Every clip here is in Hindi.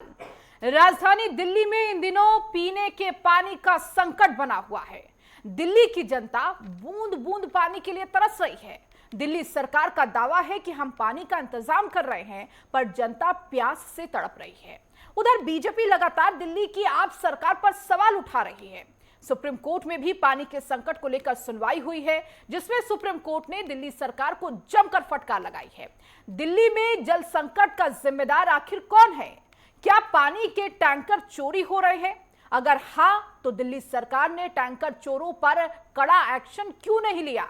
राजधानी दिल्ली में इन दिनों पीने के पानी का संकट बना हुआ है। दिल्ली की जनता बूंद बूंद पानी के लिए तरस रही है। दिल्ली सरकार का दावा है कि हम पानी का इंतजाम कर रहे हैं, पर जनता प्यास से तड़प रही है। उधर बीजेपी लगातार दिल्ली की आप सरकार पर सवाल उठा रही है। सुप्रीम कोर्ट में भी पानी के संकट को लेकर सुनवाई हुई है, जिसमें सुप्रीम कोर्ट ने दिल्ली सरकार को जमकर फटकार लगाई है। दिल्ली में जल संकट का जिम्मेदार आखिर कौन है? क्या पानी के टैंकर चोरी हो रहे हैं? अगर हां, तो दिल्ली सरकार ने टैंकर चोरों पर कड़ा एक्शन क्यों नहीं लिया?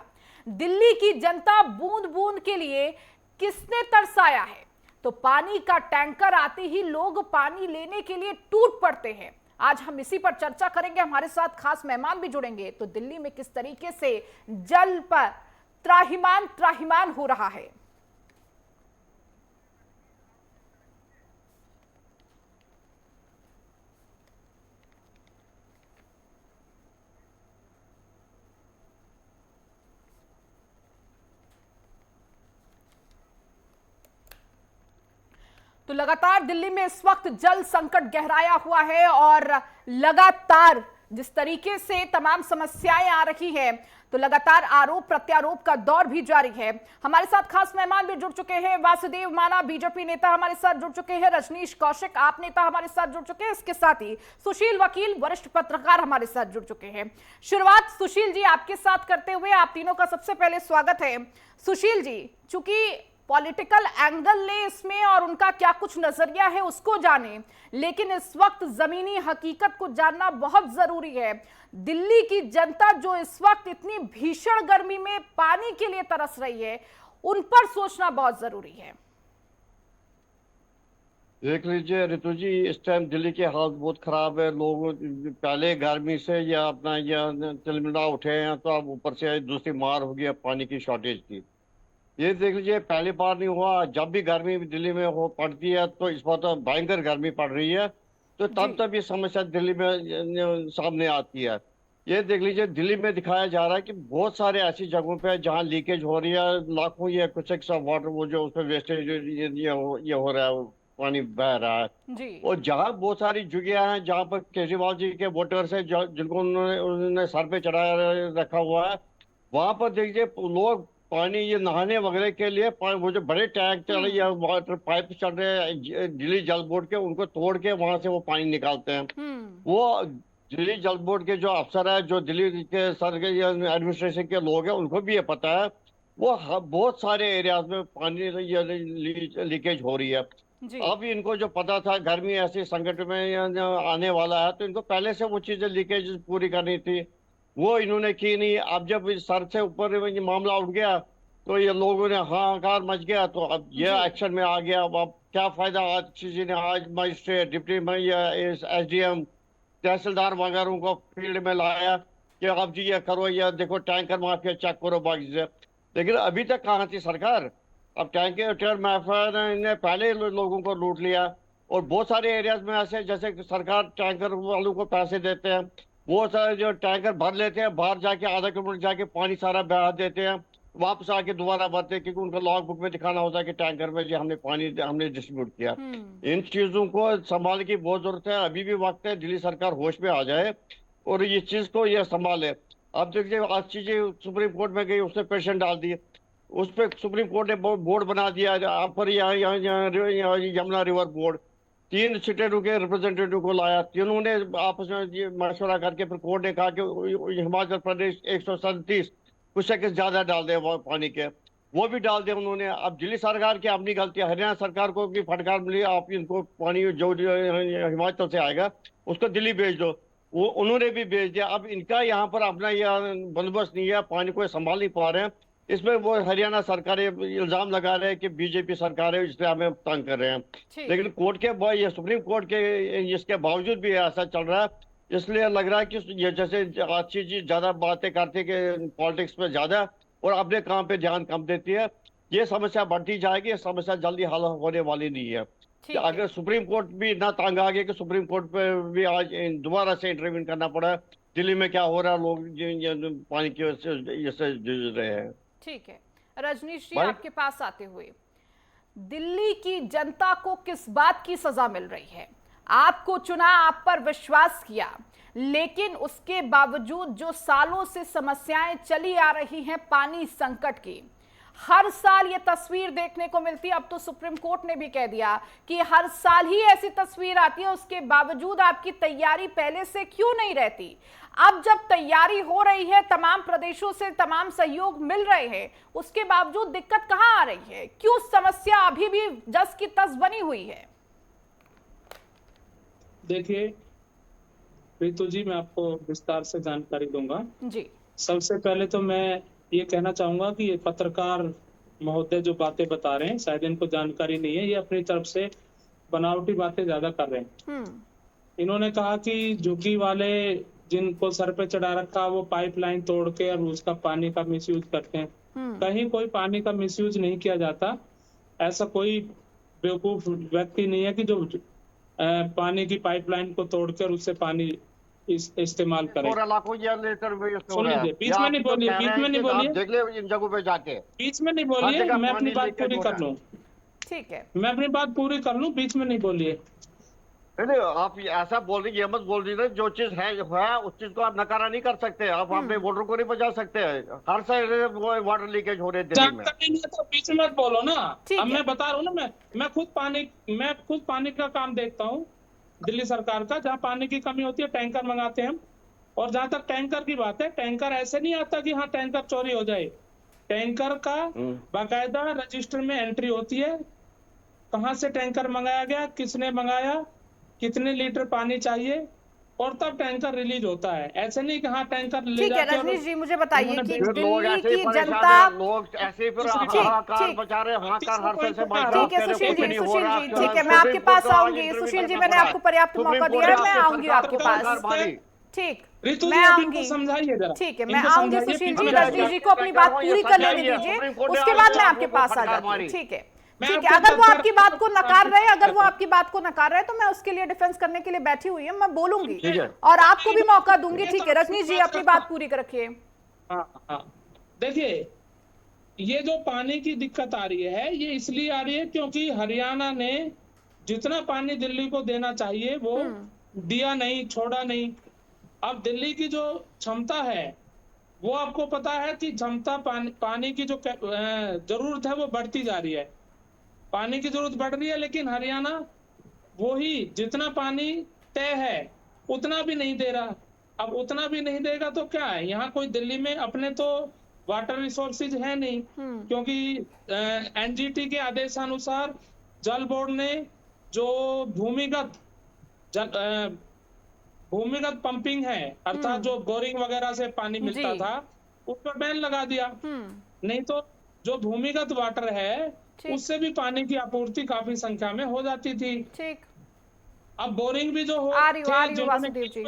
दिल्ली की जनता बूंद बूंद के लिए किसने तरसाया है? तो पानी का टैंकर आते ही लोग पानी लेने के लिए टूट पड़ते हैं। आज हम इसी पर चर्चा करेंगे। हमारे साथ खास मेहमान भी जुड़ेंगे। तो दिल्ली में किस तरीके से जल पर त्राहिमाम त्राहिमाम हो रहा है। तो लगातार दिल्ली में इस वक्त जल संकट गहराया हुआ है और लगातार जिस तरीके से तमाम समस्याएं आ रही हैं, तो लगातार आरोप प्रत्यारोप का दौर भी जारी है। हमारे साथ खास मेहमान भी जुड़ चुके हैं। वासुदेव माना बीजेपी नेता हमारे साथ जुड़ चुके हैं। रजनीश कौशिक आप नेता हमारे साथ जुड़ चुके हैं। इसके साथ ही सुशील वकील वरिष्ठ पत्रकार हमारे साथ जुड़ चुके हैं। शुरुआत सुशील जी आपके साथ करते हुए, आप तीनों का सबसे पहले स्वागत है। सुशील जी, चूंकि पॉलिटिकल एंगल ले इसमें और उनका क्या कुछ नजरिया है उसको जाने, लेकिन इस वक्त जमीनी हकीकत को जानना बहुत जरूरी है। दिल्ली की जनता जो इस वक्त इतनी भीषण गर्मी में पानी के लिए तरस रही है, उन पर सोचना बहुत जरूरी है। देख लीजिए ऋतु जी, इस टाइम दिल्ली की हालत बहुत खराब है। लोग पहले गर्मी से या अपना या तिलमिला उठे हैं, तो अब ऊपर से दूसरी मार हो गई पानी की शॉर्टेज की। ये देख लीजिए, पहली बार नहीं हुआ। जब भी गर्मी दिल्ली में हो पड़ती है तो इस बार तो भयंकर गर्मी पड़ रही है, तो जी तब ये समस्या दिल्ली में सामने आती है। ये देख लीजिए, दिल्ली में दिखाया जा रहा है कि बहुत सारे ऐसी जगहों पे जहाँ लीकेज हो रही है। लाखों ये कुछ एक सब वाटर वो जो उसमें वेस्टेज ये हो रहा है, वो पानी बह रहा है। जी और जहाँ बहुत सारी जगह हैं जहाँ पर केजरीवाल जी के वोटर्स हैं, जिनको उन्होंने सर पे चढ़ाया रखा हुआ है, वहां पर देखिए लोग पानी ये नहाने वगैरह के लिए वो जो बड़े टैंक चल रहे या वाटर पाइप चल रहे हैं दिल्ली जल बोर्ड के, उनको तोड़ के वहां से वो पानी निकालते हैं। हम्म वो दिल्ली जल बोर्ड के जो अफसर है, जो दिल्ली के सर के या एडमिनिस्ट्रेशन के लोग हैं, उनको भी ये पता है। वो बहुत सारे एरियाज में पानी लीकेज हो रही है। जी अब इनको जो पता था गर्मी ऐसे संकट में आने वाला है, तो इनको पहले से वो चीजें लीकेज पूरी करनी थी। वो इन्होंने की नहीं। अब जब इस सर से ऊपर ये मामला उठ गया, तो ये लोगों ने हाहाकार मच गया, तो अब ये जी एक्शन में आ गया। अब क्या फायदा, आज जी ने आज मजिस्ट्रेट डिप्टी एसडीएम तहसीलदार वगैरह को फील्ड में लाया कि आप जी ये करो, ये देखो टैंकर माफिया चेक करो बाकी से। लेकिन अभी तक कहाँ थी सरकार? अब टैंकर माफिया ने पहले लोगों को लूट लिया। और बहुत सारे एरियाज में ऐसे, जैसे कि सरकार टैंकर वालों को पैसे देते हैं, वो सारे जो टैंकर भर लेते हैं, बाहर जाके आधा किलोमीटर जाके पानी सारा बहा देते हैं, वापस आके दोबारा भरते हैं, क्योंकि उनका लॉग बुक में दिखाना होता है कि टैंकर में जी हमने पानी हमने डिस्ट्रीब्यूट किया। हम्म इन चीजों को संभालने की बहुत जरूरत है। अभी भी वक्त है, दिल्ली सरकार होश में आ जाए और इस चीज को यह संभाले। अब देखिए, आज चीजें सुप्रीम कोर्ट में गई, उसने पेशेंट डाल दिए। उस पर सुप्रीम कोर्ट ने बोर्ड बना दिया आप पर, यहाँ यमुना रिवर बोर्ड। 3 स्टेटों के रिप्रेजेंटेटिव को लाया, तीनों ने आपस में ये मशवरा करके फिर कोर्ट ने कहा कि हिमाचल प्रदेश 137 कुछ ज्यादा डाल दे वो पानी के, वो भी डाल दिया उन्होंने। अब दिल्ली सरकार की अपनी गलती है, हरियाणा सरकार को भी फटकार मिली, आप इनको पानी जो हिमाचल से आएगा उसको दिल्ली भेज दो। वो उन्होंने भी भेज दिया। अब इनका यहाँ पर अपना यह बंदोबस्त नहीं है, पानी को संभाल नहीं पा रहे हैं। इसमें वो हरियाणा सरकार इल्जाम लगा रहे हैं कि बीजेपी सरकार है इसलिए हमें तंग कर रहे हैं। ठीक लेकिन कोर्ट के ये सुप्रीम कोर्ट के इसके बावजूद भी ऐसा चल रहा है। इसलिए लग रहा है कि ये जैसे अच्छी जी ज्यादा बातें करती कि पॉलिटिक्स में ज्यादा और अपने काम पे ध्यान कम देती है, ये समस्या बढ़ती जाएगी। ये समस्या जल्दी हल होने वाली नहीं है। ठीक है। अगर सुप्रीम कोर्ट भी ना तंग आ गया कि सुप्रीम कोर्ट पे भी आज दोबारा से इंटरव्यू करना पड़ा, दिल्ली में क्या हो रहा है, लोग ये पानी की वजह से जूझ रहे हैं। ठीक है, रजनीश जी भाई, आपके पास आते हुए, दिल्ली की जनता को किस बात की सजा मिल रही है? आपको चुना, आप पर विश्वास किया, लेकिन उसके बावजूद जो सालों से समस्याएं चली आ रही हैं पानी संकट की, हर साल ये तस्वीर देखने को मिलती है। अब तो सुप्रीम कोर्ट ने भी कह दिया कि हर साल ही ऐसी तस्वीर आती है, उसके बावजूद आपकी तैयारी पहले से क्यों नहीं रहती? अब जब तैयारी हो रही है, तमाम प्रदेशों से तमाम सहयोग मिल रहे हैं, उसके बावजूद दिक्कत कहां आ रही है? क्यों समस्या अभी भी जस की तस बनी हुई है? देखिए रितु जी, मैं आपको विस्तार से जानकारी दूंगा जी। सबसे पहले तो मैं ये कहना चाहूंगा कि ये पत्रकार महोदय जो बातें बता रहे हैं, शायद इनको जानकारी नहीं है, ये अपनी तरफ से बनावटी बातें ज्यादा कर रहे हैं। इन्होंने कहा कि झुग्गी वाले जिनको सर पे चढ़ा रखा वो पाइपलाइन तोड़ के और उसका पानी का मिसयूज करते हैं। कहीं कोई पानी का मिसयूज नहीं किया जाता। ऐसा कोई बेवकूफ व्यक्ति नहीं है कि जो पानी की पाइपलाइन को तोड़कर उससे पानी इस्तेमाल करें। सुन लीजिए, बीच में नहीं बोलिए, बीच में नहीं बोलिए, देख ले इन जगहों पे जाके, बीच में नहीं बोलिए, मैं अपनी बात पूरी कर लूं। ठीक है, मैं अपनी बात पूरी कर लूं, बीच में नहीं बोलिए। नहीं, आप ऐसा बोल रही, ये मत बोल रही ना, जो चीज है उस चीज को आप नकारा नहीं कर सकते। आप अपने वोटरों को नहीं बचा सकते। हर साइड वाटर लीकेज हो रहे दिल्ली में। तो बीच में मत बोलो ना। अब मैं बता रहा हूँ ना, मैं खुद पानी का काम देखता हूँ दिल्ली सरकार का। जहाँ पानी की कमी होती है टैंकर मंगाते हैं हम। और जहां तक टैंकर की बात है, टैंकर ऐसे नहीं आता कि हाँ टैंकर चोरी हो जाए। टैंकर का बाकायदा रजिस्टर में एंट्री होती है, कहाँ से टैंकर मंगाया गया, किसने मंगाया, कितने लीटर पानी चाहिए, और तब टैंकर रिलीज होता है। ऐसे नहीं कि हाँ टैंकर ले ठीक है। जाते। रजनीश जी, मुझे बताइए कि लोग दिल्ली ऐसे ही की परेशान जनता, हैं, लोग ऐसे ही फिर हाहाकार बचा रहे, हाहाकार हर साल से बढ़ रहा है। ठीक है सुशील जी, ठीक है, मैं आपके पास आऊंगी। सुशील जी, मैंने आपको पर्याप्त मौका दिया है, मैं आऊंगी आपके पास। ठीक, मैं आऊंगी, समझाइए जरा। ठीक है, मैं आऊंगी सुशील जी। रजनीश जी को अपनी बात पूरी कर लेने दीजिए, उसके बाद मैं आपके पास आ जाती हूँ। ठीक है, ठीक है। अगर वो आपकी बात को नकार रहे, अगर वो आपकी बात को नकार रहे, तो मैं उसके लिए डिफेंस करने के लिए बैठी हुई हूँ, मैं बोलूंगी और आपको भी मौका दूंगी। ठीक है रजनीश जी, अपनी बात पूरी कर रखिए। हाँ, देखिए, ये जो पानी की दिक्कत आ रही है, ये इसलिए आ रही है क्योंकि हरियाणा ने जितना पानी दिल्ली को देना चाहिए वो दिया नहीं, छोड़ा नहीं। अब दिल्ली की जो क्षमता है, वो आपको पता है कि क्षमता पानी की जो जरूरत है वो बढ़ती जा रही है। पानी की जरूरत बढ़ रही है, लेकिन हरियाणा वही जितना पानी तय है उतना भी नहीं दे रहा। अब उतना भी नहीं देगा तो क्या है, यहाँ कोई दिल्ली में अपने तो वाटर रिसोर्सेज है नहीं, क्योंकि एनजीटी के आदेशानुसार जल बोर्ड ने जो भूमिगत पंपिंग है, अर्थात जो बोरिंग वगैरह से पानी मिलता था, उस पर बैन लगा दिया। नहीं तो जो भूमिगत वाटर है उससे भी पानी की आपूर्ति काफी संख्या में हो जाती थी। ठीक, अब बोरिंग भी जो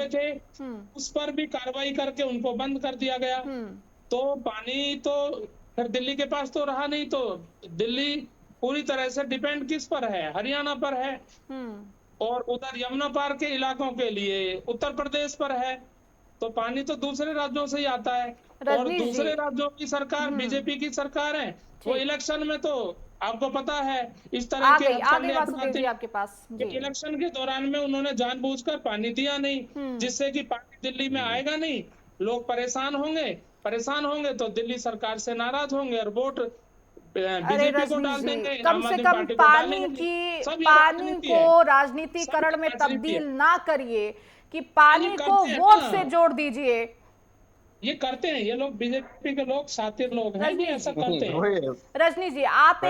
थे उस पर भी कार्रवाई करके उनको बंद कर दिया गया। तो पानी तो फिर दिल्ली के पास तो रहा नहीं। तो दिल्ली पूरी तरह से डिपेंड किस पर है, हरियाणा पर है। और उधर यमुना पार के इलाकों के लिए उत्तर प्रदेश पर है। तो पानी तो दूसरे राज्यों से ही आता है। और दूसरे राज्यों की सरकार बीजेपी की सरकार है, वो इलेक्शन में तो आपको पता है इस तरह के आपके पास इलेक्शन के दौरान में उन्होंने जानबूझकर पानी दिया नहीं, जिससे कि पानी दिल्ली में आएगा नहीं, लोग परेशान होंगे तो दिल्ली सरकार से नाराज होंगे और वोट बीजेपी को डाल देंगे। कम से कम पानी को राजनीतिकरण में तब्दील ना करिए कि पानी को वोट से जोड़ दीजिए। ये करते हैं ये लोग, बीजेपी के लोग शातिर लोग हैं, ये ऐसा करते हैं। रजनीश जी, आप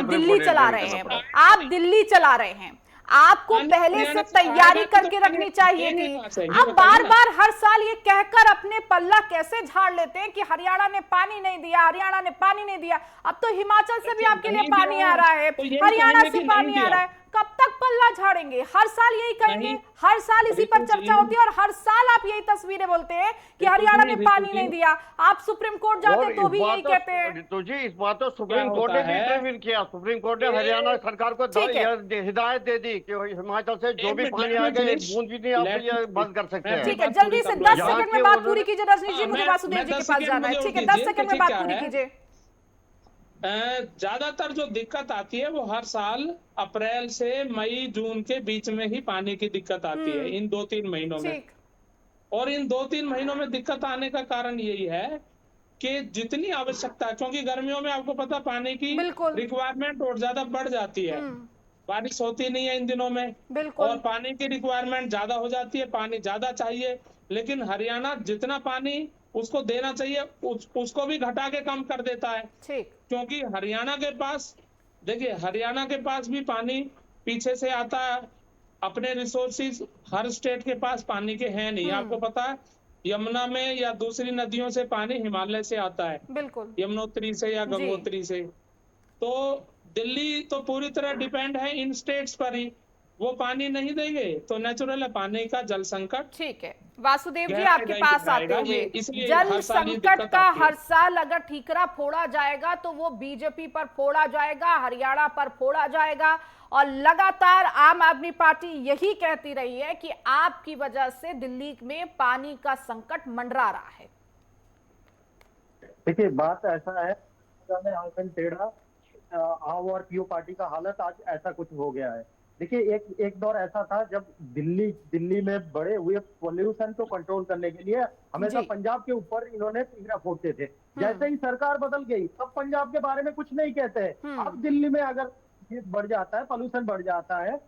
दिल्ली चला रहे हैं, आप दिल्ली चला रहे हैं, आपको पहले से तैयारी करके रखनी चाहिए थी। अब बार बार हर साल ये कहकर अपने पल्ला कैसे झाड़ लेते हैं कि हरियाणा ने पानी नहीं दिया, हरियाणा ने पानी नहीं दिया। अब तो हिमाचल से भी आपके लिए पानी आ रहा है, हरियाणा से पानी आ रहा है, कब तक पल्ला झाड़ेंगे? हर साल यही कहेंगे, हर साल इसी पर चर्चा होती है और हर साल आप यही तस्वीरें बोलते हैं कि हरियाणा ने पानी नहीं दिया। आप सुप्रीम कोर्ट जाते तो भी यही कहते हैं। तो जी इस बात तो सुप्रीम कोर्ट ने भी इंटरवीन किया। सुप्रीम कोर्ट ने हरियाणा सरकार को हिदायत दे दी कि हिमाचल से जो भी पानी आएगा एक बूंद भी नहीं आप ये बंद कर सकते हैं। ठीक है, जल्दी से 10 सेकंड में बात पूरी कीजिए रजनीश जी, मुझे वासुदेव जी के पास जाना है। ठीक है, 10 सेकंड में बात पूरी कीजिए। ज्यादातर जो दिक्कत आती है वो हर साल अप्रैल से मई जून के बीच में ही पानी की दिक्कत आती है, इन 2-3 महीनों में। ठीक। और इन 2-3 महीनों में दिक्कत आने का कारण यही है कि जितनी आवश्यकता, क्योंकि गर्मियों में आपको पता पानी की बिल्कुल। रिक्वायरमेंट और ज्यादा बढ़ जाती है, बारिश होती नहीं है इन दिनों में, बिल्कुल। और पानी की रिक्वायरमेंट ज्यादा हो जाती है, पानी ज्यादा चाहिए। लेकिन हरियाणा जितना पानी उसको देना चाहिए उसको भी घटा के कम कर देता है, ठीक। क्योंकि हरियाणा के पास, देखिए हरियाणा के पास भी पानी पीछे से आता है, अपने रिसोर्सेज हर स्टेट के पास पानी के हैं नहीं। आपको पता है यमुना में या दूसरी नदियों से पानी हिमालय से आता है, बिल्कुल। यमुनोत्री से या जी। गंगोत्री से। तो दिल्ली तो पूरी तरह डिपेंड है इन स्टेट्स पर ही, वो पानी नहीं देंगे तो नेचुरल है पानी का जल संकट। ठीक है वासुदेव जी, गहरा आपके गहराई पास तक आते जाएगा, हुए, ये इसलिए जल हर साल ये संकट दिक्कत का आती है। हर साल अगर ठीकरा फोड़ा जाएगा तो वो बीजेपी पर फोड़ा जाएगा, हरियाणा पर फोड़ा जाएगा, और लगातार आम आदमी पार्टी यही कहती रही है कि आपकी वजह से दिल्ली में पानी का संकट मंडरा रहा है। देखिए बात ऐसा है, आंकन टेढ़ा, आम और पीओ पार्टी का हालत आज ऐसा कुछ हो गया है। देखिए एक दौर ऐसा था जब दिल्ली में बड़े हुए पोल्यूशन को कंट्रोल करने के लिए हमेशा जी। पंजाब के ऊपर इन्होंने तीरा फोड़ते थे। जैसे ही सरकार बदल गई तब पंजाब के बारे में कुछ नहीं कहते हैं। अब दिल्ली में अगर ये बढ़ जाता है, पोल्यूशन बढ़ जाता है,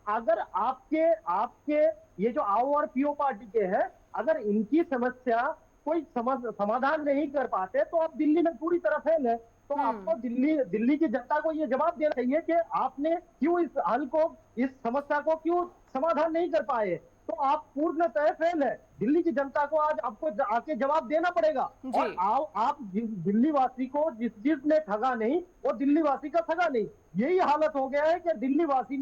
अगर आपके ये जो आओ और पीओ पार्टी के हैं, अगर इनकी समस्या कोई समाधान नहीं कर पाते तो अब दिल्ली में पूरी तरह फेल है। तो आपको दिल्ली की जनता को ये जवाब देना चाहिए कि आपने क्यों इस समस्या को क्यों समाधान नहीं कर पाए। तो आप पूर्णतः फेल है। दिल्ली की जनता को आज आपको आके जवाब देना पड़ेगा। और आप दिल्ली वासी को जिसने ठगा नहीं वो दिल्ली वासी का ठगा नहीं। यही हालत हो गया है कि दिल्ली वासी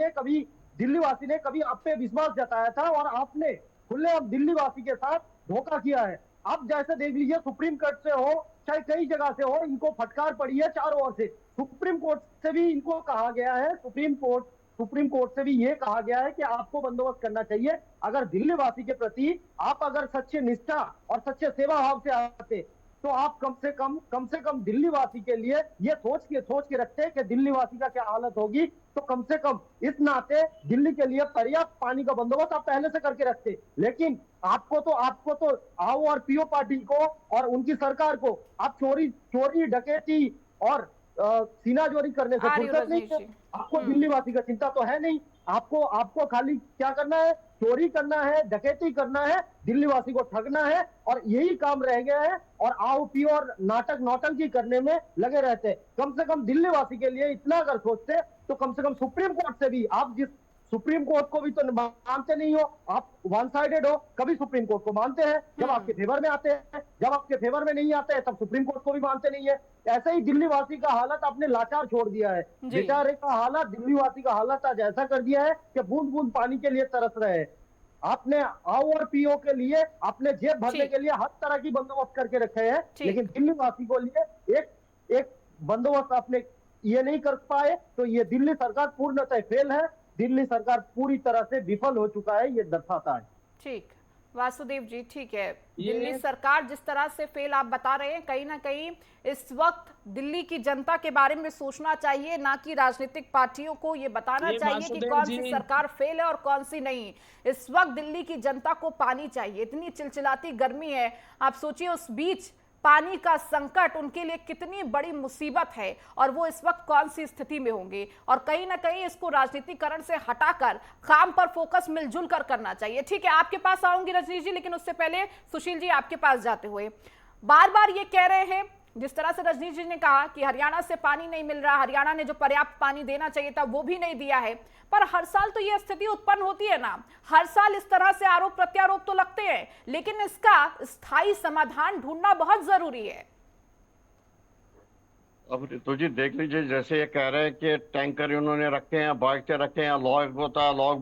ने कभी आप पे विश्वास जताया था और आपने खुलेआम दिल्ली वासी के साथ धोखा किया है। अब जैसे देख लीजिए, सुप्रीम कोर्ट से हो चाहे कई जगह से हो, इनको फटकार पड़ी है चारों ओर से। सुप्रीम कोर्ट से भी इनको कहा गया है, सुप्रीम कोर्ट से भी ये कहा गया है कि आपको बंदोबस्त करना चाहिए। अगर दिल्ली वासी के प्रति आप अगर सच्चे निष्ठा और सच्चे सेवा भाव से आते तो आप कम से कम दिल्ली वासी के लिए ये सोच के रखते कि दिल्ली वासी का क्या हालत होगी, तो कम से कम इस नाते दिल्ली के लिए पर्याप्त पानी का बंदोबस्त आप पहले से करके रखते। लेकिन आपको तो आओ और पीओ पार्टी को और उनकी सरकार को आप चोरी डकैती और सीनाजोरी करने से फुर्सत नहीं है। आपको दिल्ली वासी का चिंता तो है नहीं। आपको खाली क्या करना है, चोरी करना है, डकैती करना है, दिल्ली वासी को ठगना है, और यही काम रह गया है। और आओ पीओ और नौटंकी करने में लगे रहते हैं। कम से कम दिल्ली वासी के लिए इतना अगर सोचते तो कम से कम सुप्रीम कोर्ट से भी, आप जिस सुप्रीम कोर्ट को भी तो मानते नहीं हो, आप वन साइडेड हो। कभी सुप्रीम कोर्ट को मानते हैं जब आपके फेवर में आते हैं, जब आपके फेवर में नहीं आते हैं तब सुप्रीम कोर्ट को भी मानते नहीं है। ऐसे ही दिल्ली वासी का हालत आपने लाचार छोड़ दिया है। बेचारे का हालत, दिल्ली वासी का हालत आज ऐसा कर दिया है कि बूंद बूंद पानी के लिए तरस रहे हैं। आपने आओ और पीओ के लिए, आपने जेब भरने के लिए हर तरह की बंदोबस्त करके रखे हैं, लेकिन दिल्ली वासी को लिए एक बंदोबस्त आपने ये नहीं कर पाए। तो ये दिल्ली सरकार पूर्णतः फेल है। दिल्ली सरकार पूरी तरह से विफल हो चुका है, ये दर्शाता है। ठीक वासुदेव जी, ठीक है। दिल्ली सरकार जिस तरह से फेल आप बता रहे हैं, कहीं ना कहीं इस वक्त दिल्ली की जनता के बारे में सोचना चाहिए, ना कि राजनीतिक पार्टियों को ये बताना चाहिए कि कौन सी सरकार फेल है और कौन सी नहीं। इस वक्त दिल्ली की जनता को पानी चाहिए। इतनी चिलचिलाती गर्मी है, आप सोचिए उस बीच पानी का संकट उनके लिए कितनी बड़ी मुसीबत है, और वो इस वक्त कौन सी स्थिति में होंगे। और कहीं ना कहीं इसको राजनीतिकरण से हटाकर काम पर फोकस मिलजुल कर करना चाहिए। ठीक है, आपके पास आऊंगी रजनीश जी, लेकिन उससे पहले सुशील जी आपके पास जाते हुए, बार बार ये कह रहे हैं, जिस तरह से रजनीश जी ने कहा कि हरियाणा से पानी नहीं मिल रहा, हरियाणा ने जो पर्याप्त पानी देना चाहिए था वो भी नहीं दिया है, पर हर साल तो ये स्थिति उत्पन्न होती है ना, हर साल इस तरह से आरोप प्रत्यारोप तो लगते हैं, लेकिन इसका स्थायी समाधान ढूंढना बहुत जरूरी है। अब तो जी देख लीजिए, जैसे ये कह रहे हैं कि टैंकर उन्होंने रखे हैं, बाइक से रखे हैं, लॉग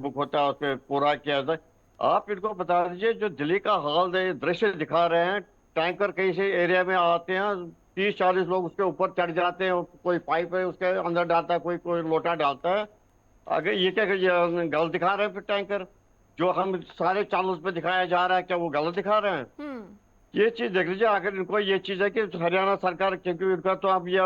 बुक होता है, उस पर पूरा किया जाए। आप इनको बता दीजिए जो दिल्ली का हाल दृश्य दिखा रहे हैं, टैंकर कहीं से एरिया में आते हैं, 30-40 लोग उसके ऊपर चढ़ जाते हैं, कोई पाइप है उसके अंदर डालता है, कोई लोटा डालता है। अगर ये क्या गलत दिखा रहे हैं फिर टैंकर जो हम सारे चैनल्स पे दिखाया जा रहा है, क्या वो गलत दिखा रहे हैं? ये चीज देख लीजिए। अगर इनको ये चीज है कि हरियाणा सरकार, क्योंकि उनका तो अब ये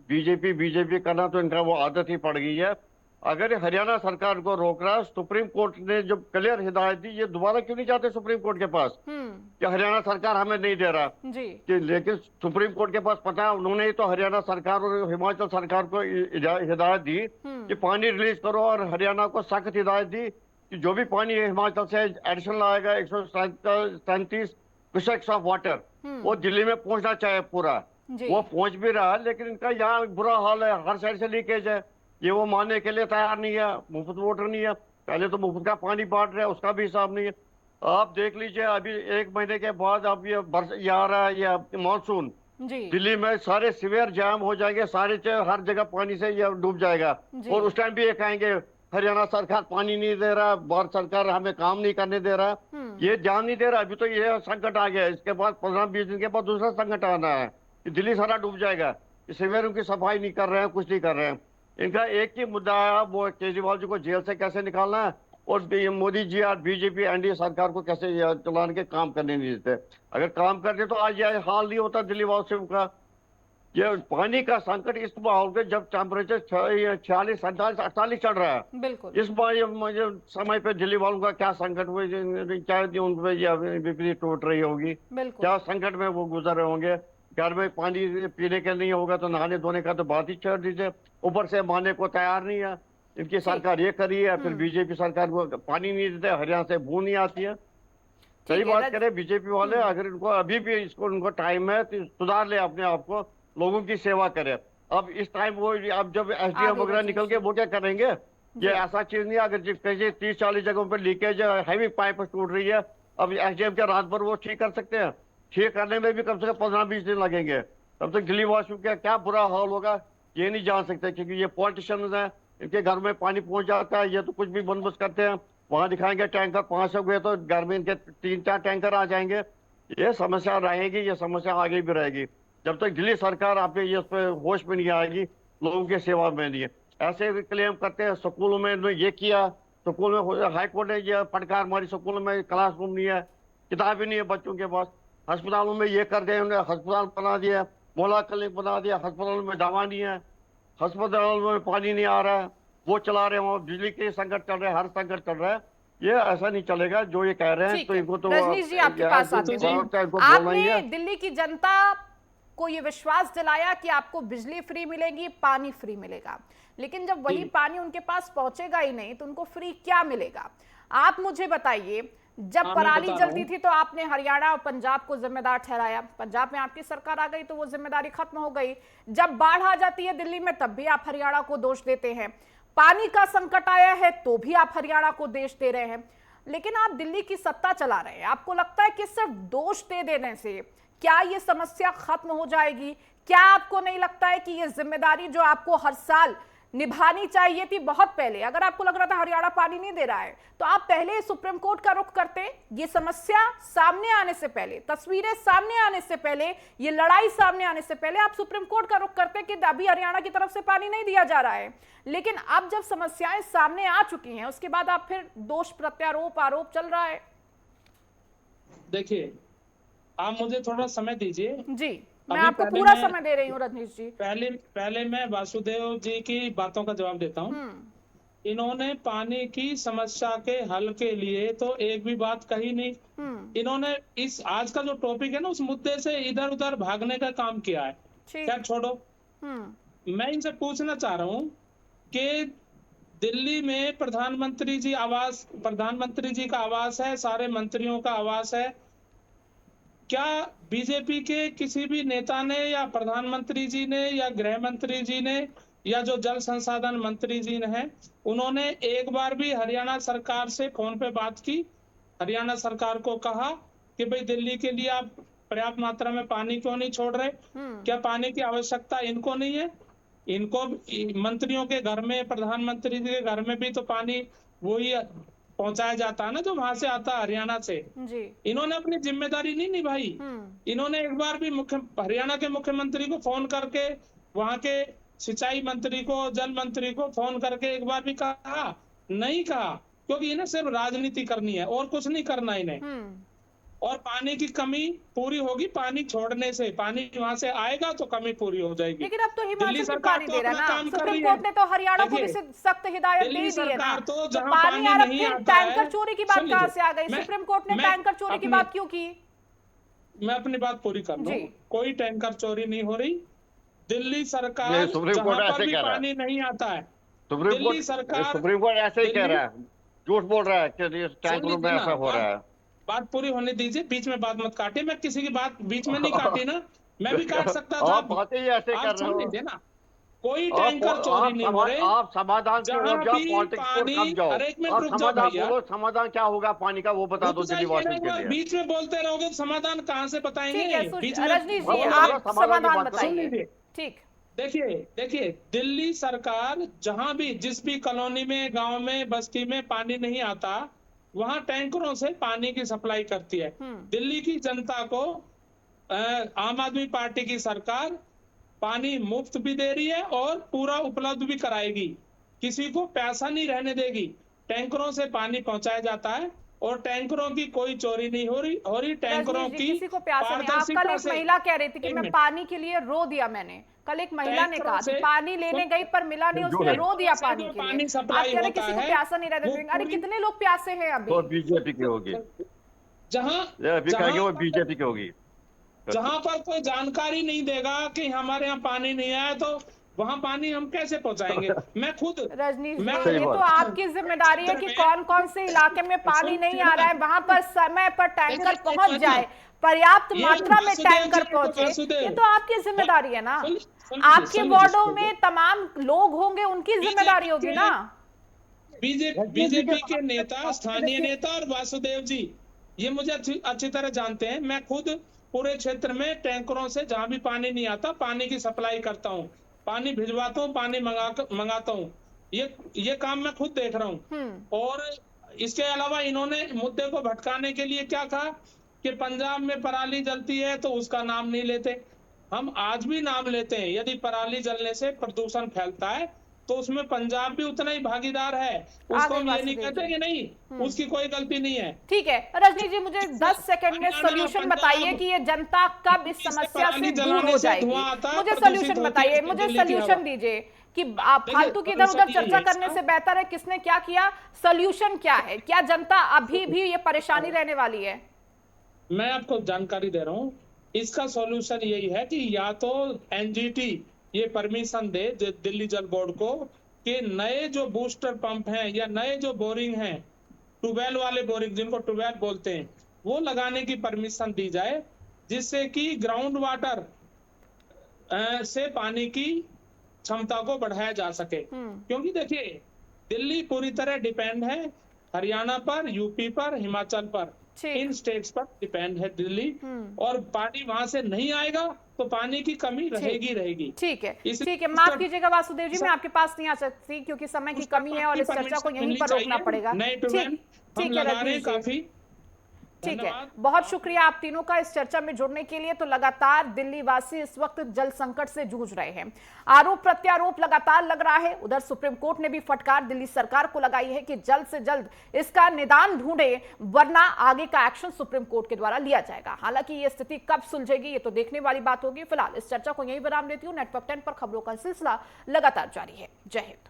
बीजेपी करना तो इनका वो आदत ही पड़ गई है। अगर हरियाणा सरकार को रोक रहा है, सुप्रीम कोर्ट ने जो क्लियर हिदायत दी, ये दोबारा क्यों नहीं जाते सुप्रीम कोर्ट के पास कि हरियाणा सरकार हमें नहीं दे रहा जी कि, लेकिन सुप्रीम कोर्ट के पास पता है, उन्होंने ही तो हरियाणा सरकार और हिमाचल सरकार को हिदायत दी कि पानी रिलीज करो, और हरियाणा को सख्त हिदायत दी कि जो भी पानी हिमाचल से एडिशनल आएगा 137 क्यूसेक्स ऑफ वाटर, वो दिल्ली में पहुंचना चाहिए पूरा। जी वो पहुंच भी रहा है, लेकिन इनका यहाँ बुरा हाल है, हर साइड से लीकेज है। ये वो मानने के लिए तैयार नहीं है, मुफ्त वाटर नहीं है। पहले तो मुफ्त का पानी बांट रहे हैं, उसका भी हिसाब नहीं है। आप देख लीजिए, अभी 1 महीने के बाद अब ये आ रहा है, ये मानसून, जी दिल्ली में सारे सीवर जाम हो जाएंगे, हर जगह पानी से ये डूब जाएगा। जी। और उस टाइम भी ये कहेंगे हरियाणा सरकार पानी नहीं दे रहा, भारत सरकार हमें काम नहीं करने दे रहा। ये ध्यान नहीं दे रहा। अभी तो ये संकट आ गया, इसके बाद 15-20 दिन के बाद दूसरा संकट आना है कि दिल्ली सारा डूब जाएगा। सीवरों की सफाई नहीं कर रहे हैं, कुछ नहीं कर रहे हैं। इनका एक ही मुद्दा है, वो केजरीवाल जी को जेल से कैसे निकालना है, और मोदी जी और बीजेपी एनडीए सरकार को कैसे चलाने के काम करने नहीं देते। अगर काम करते तो आज यह हाल नहीं होता दिल्ली वासियों का। ये पानी का संकट इस माहौल में, जब टेम्परेचर 46, 47, 48 चल रहा है, बिल्कुल इस समय पे दिल्ली वालों का क्या संकट हुए, क्या उन पे विपरीत टूट रही होगी, बिल्कुल क्या संकट में वो गुजर रहे होंगे। घर में पानी पीने के नहीं होगा तो नहाने धोने का तो बात ही छोड़ दीजिए, ऊपर से मानने को तैयार नहीं है। इनकी सरकार ये करी है, फिर बीजेपी सरकार को पानी नहीं देते, हरियाणा से बूंद नहीं आती है। सही बात करें बीजेपी वाले, अगर इनको अभी भी उनको टाइम है तो सुधार ले अपने आप को, लोगों की सेवा करे। अब इस टाइम वो, अब जब एसडीएम वगैरह निकल के वो क्या करेंगे, ये ऐसा चीज नहीं है। अगर कहीं 30-40 जगहों पर लीकेज है, हैवी पाइप टूट रही है, अब एसडीएम के रात भर वो ठीक कर सकते हैं? ठीक करने में भी कम से कम 15-20 दिन लगेंगे। तब तक दिल्ली वासियों का क्या बुरा हाल होगा ये नहीं जान सकते, क्योंकि ये पॉलिटिशियंस हैं, इनके घर में पानी पहुंच जाता है, ये तो कुछ भी बंदोबस्त करते हैं। वहां दिखाएंगे टैंकर 500 हुए तो घर में इनके 3-4 टैंकर आ जाएंगे। ये समस्या रहेगी, ये समस्या आगे भी रहेगी जब तक दिल्ली सरकार आपके ये होश में नहीं आएगी, लोगों की सेवा में नहीं है। ऐसे क्लेम करते हैं स्कूलों में ये किया, स्कूल में हाईकोर्ट ने ये फटकार मारी, स्कूलों में क्लासरूम नहीं है, किताबें नहीं है बच्चों के पास। अस्पतालों में ये कर दिया, उन्होंने अस्पताल बना दिया, मोहल्ला क्लिनिक बना दिया, अस्पतालों में दवा नहीं है, अस्पतालों में पानी नहीं आ रहा है, वो चला रहे हो, बिजली के संकट चल रहे हैं, हर संकट चल रहा है। ये ऐसा नहीं चलेगा जो ये कह रहे हैं। तो इनको तो रजनीश जी आपके पास आते हैं, आपने दिल्ली की जनता को ये विश्वास दिलाया कि आपको बिजली फ्री मिलेगी, पानी फ्री मिलेगा, लेकिन जब वही पानी उनके पास पहुंचेगा ही नहीं तो उनको फ्री क्या मिलेगा? आप मुझे बताइए, जब पराली जलती थी तो आपने हरियाणा और पंजाब को जिम्मेदार ठहराया, पंजाब में आपकी सरकार आ गई तो वो जिम्मेदारी खत्म हो गई। जब बाढ़ आ जाती है दिल्ली में तब भी आप हरियाणा को दोष देते हैं, पानी का संकट आया है तो भी आप हरियाणा को दोष दे रहे हैं, लेकिन आप दिल्ली की सत्ता चला रहे हैं। आपको लगता है कि सिर्फ दोष दे देने से क्या ये समस्या खत्म हो जाएगी? क्या आपको नहीं लगता है कि ये जिम्मेदारी जो आपको हर साल निभानी चाहिए थी बहुत पहले, अगर आपको लग रहा था हरियाणा पानी नहीं दे रहा है तो आप पहले सुप्रीम कोर्ट का रुख करते? ये समस्या सामने आने से पहले, तस्वीरें सामने आने से पहले, ये लड़ाई सामने आने से पहले आप सुप्रीम कोर्ट का रुख करते कि अभी हरियाणा की तरफ से पानी नहीं दिया जा रहा है। लेकिन अब जब समस्याएं सामने आ चुकी हैं उसके बाद आप फिर दोष प्रत्यारोप आरोप चल रहा है। देखिए, आप मुझे थोड़ा समय दीजिए जी, मैं आपको पूरा समय दे रही हूँ रजनीश जी। पहले मैं वासुदेव जी की बातों का जवाब देता हूँ। इन्होंने पानी की समस्या के हल के लिए तो एक भी बात कही नहीं। इन्होंने इस आज का जो टॉपिक है ना, उस मुद्दे से इधर उधर भागने का काम किया है। क्या छोड़ो, मैं इनसे पूछना चाह रहा हूँ कि दिल्ली में प्रधानमंत्री जी का आवास है, सारे मंत्रियों का आवास है, क्या बीजेपी के किसी भी नेता ने या प्रधानमंत्री जी ने या गृह मंत्री जी ने या जो जल संसाधन मंत्री जी ने हैं, उन्होंने एक बार भी हरियाणा सरकार से फोन पे बात की? हरियाणा सरकार को कहा कि भाई दिल्ली के लिए आप पर्याप्त मात्रा में पानी क्यों नहीं छोड़ रहे? क्या पानी की आवश्यकता इनको नहीं है? इनको मंत्रियों के घर में, प्रधानमंत्री जी के घर में भी तो पानी वही पहुंचाया जाता है ना जो वहां से आता है, हरियाणा से। जी। इन्होंने अपनी जिम्मेदारी नहीं निभाई। इन्होंने एक बार भी हरियाणा के मुख्यमंत्री को फोन करके, वहां के सिंचाई मंत्री को, जल मंत्री को फोन करके एक बार भी कहा? नहीं कहा, क्योंकि इन्हें सिर्फ राजनीति करनी है और कुछ नहीं करना इन्हें। और पानी की कमी पूरी होगी पानी छोड़ने से, पानी वहां से आएगा तो कमी पूरी हो जाएगी। लेकिन अब तो दिल्ली हिमाचल भी सरकार पानी तो दे रहा अपना है ना, काम कर सुप्रीम रही कोर्ट है। ने तो हरियाणा को भी देखिए, सख्त हिदायत दे दिल्ली दी है ना। सरकार तो तो जहां पानी पानी आ रहा, नहीं फिर आता है, टैंकर चोरी की बात सुन कहां लीजिए, से आ गई? मैं- सुप्रीम कोर्ट ने मैं टैंकर चोरी की अपनी- बात क्यों की? मैं अपनी बात पूरी कर लूं। जी। कोई टैंकर चोरी नहीं हो रही। दिल्ली सरकार नहीं, सुप्रीम कोर्ट जहां पर ऐसे भी कह रहा है। पानी नहीं आता है, सुप्रीम दिल्ली सरकार कोर्ट ऐसे ही कह दिल्ली- रहा है, झूठ बोल रहा है कि सुन टैंकरों में लीजिए ना, ऐसा हो रहा है। बात पूरी होने दीजिए, बीच में बात मत काटिए। मैं किसी की बात बीच में नहीं काटी ना, मैं भी काट सकता था। आप बातें ही ऐसे कर आप रहे सुन हो। लीजिए ना, कोई टैंकर चोरी नहीं हो रहे। आप समाधान की जहां ओर जाओ, भी पॉलिटिक्स की ओर पानी, कब जाओ। अरे एक मिनट और रुक जाओ समाधान भैया, बोलो, समाधान क्या होगा पानी का वो बता दो रुक जाइए दिल्ली ना, वासियों एक के बार लिए। बीच में बोलते रहोगे तो समाधान कहाँ से बताएंगे? ठीक है बीच में रजनीश जी, बोलो, आप बोलो, समाधान की समाधान बात करो। सुन बताइए। लीजिए। ठीक, देखिए दिल्ली सरकार जहां भी, जिस भी कॉलोनी में, गांव में, बस्ती में पानी नहीं आता, वहां टैंकरों से पानी की सप्लाई करती है। दिल्ली की जनता को आम आदमी पार्टी की सरकार पानी मुफ्त भी दे रही है और पूरा उपलब्ध भी कराएगी। किसी को प्यासा नहीं रहने देगी। टैंकरों से पानी पहुंचाया जाता है और टैंकरों की कोई चोरी नहीं हो रही टैंकरों रजनीश जी, की किसी को प्यासा नहीं। आप कल पारदर्शिता एक से। महिला कह रही थी कि एक मैं मिनट। पानी के लिए रो दिया। मैंने कल एक महिला ने टैंकरों कहा कि से- पानी लेने गई पर मिला नहीं, उसने रो दिया टैंकरों से पानी जो के लिए। पानी आप सप्लाई कह रहे होता किसी को है, प्यासा नहीं रहने वो देंगे। अरे पूरी- कितने लोग प्यासे हैं अभी? तो बीजेपी की होगी, जहां अभी कहेंगे वो बीजेपी की होगी। जहां पर कोई जानकारी नहीं देगा कि हमारे यहाँ पानी नहीं आया, तो वहां पानी हम कैसे पहुंचाएंगे? मैं खुद रजनीश मैं जी, ये तो आपकी जिम्मेदारी है कि कौन कौन से इलाके में पानी नहीं आ रहा है, वहां पर समय पर टैंकर पहुंच जाए, पर्याप्त ये मात्रा में वासुदेव टैंकर जी को पहुंचे। वासुदेव। ये तो आपकी जिम्मेदारी है ना। सुन आपके लीजिए, वार्डों सुन में तमाम लोग होंगे, उनकी जिम्मेदारी होगी ना। बीजेपी के नेता, स्थानीय नेता और वासुदेव जी, ये मुझे अच्छी तरह जानते हैं। मैं खुद पूरे क्षेत्र में टैंकरों से जहां भी पानी नहीं आता, पानी की सप्लाई करता हूँ, पानी भिजवाता हूँ, पानी मंगाता हूँ। ये काम मैं खुद देख रहा हूँ। और इसके अलावा इन्होंने मुद्दे को भटकाने के लिए क्या कहा कि पंजाब में पराली जलती है तो उसका नाम नहीं लेते। हम आज भी नाम लेते हैं। यदि पराली जलने से प्रदूषण फैलता है तो उसमें पंजाब भी उतना ही भागीदार है। उसको हम ये नहीं कहते कि नहीं, उसकी कोई गलती नहीं है। ठीक है रजनी जी, मुझे 10 सेकंड में सोल्यूशन बताइए कि ये जनता कब इस समस्या से दूर हो जाएगी। मुझे सोल्यूशन बताइए, मुझे सोल्यूशन दीजिए कि आप फालतू की इधर उधर चर्चा करने से बेहतर है किसने क्या किया, सोल्यूशन क्या है। क्या जनता अभी भी ये परेशानी रहने वाली है? मैं आपको जानकारी दे रहा हूँ। इसका सॉल्यूशन यही है कि या तो एनजीटी ये परमिशन दे दिल्ली जल बोर्ड को कि नए जो बूस्टर पंप हैं या नए जो बोरिंग हैं, ट्यूबवेल वाले बोरिंग जिनको ट्यूबवेल बोलते हैं, वो लगाने की परमिशन दी जाए, जिससे कि ग्राउंड वाटर से पानी की क्षमता को बढ़ाया जा सके। क्योंकि देखिए दिल्ली पूरी तरह डिपेंड है हरियाणा पर, यूपी पर, हिमाचल पर, इन स्टेट्स पर डिपेंड है दिल्ली। और पानी वहां से नहीं आएगा तो पानी की कमी रहेगी। ठीक है, माफ कीजिएगा वासुदेव जी, मैं आपके पास नहीं आ सकती क्योंकि समय की कमी है और इस चर्चा को यहीं पर रोकना पड़ेगा। ठीक है रजनीश जी, ठीक है, बहुत शुक्रिया आप तीनों का इस चर्चा में जुड़ने के लिए। तो लगातार दिल्ली वासी इस वक्त जल संकट से जूझ रहे हैं। आरोप प्रत्यारोप लगातार लग रहा है। उधर सुप्रीम कोर्ट ने भी फटकार दिल्ली सरकार को लगाई है कि जल्द से जल्द इसका निदान ढूंढे, वरना आगे का एक्शन सुप्रीम कोर्ट के द्वारा लिया जाएगा। हालांकि ये स्थिति कब सुलझेगी ये तो देखने वाली बात होगी। फिलहाल इस चर्चा को यहीं विराम देती हूँ। नेटवर्क 10 पर खबरों का सिलसिला लगातार जारी है। जय हिंद।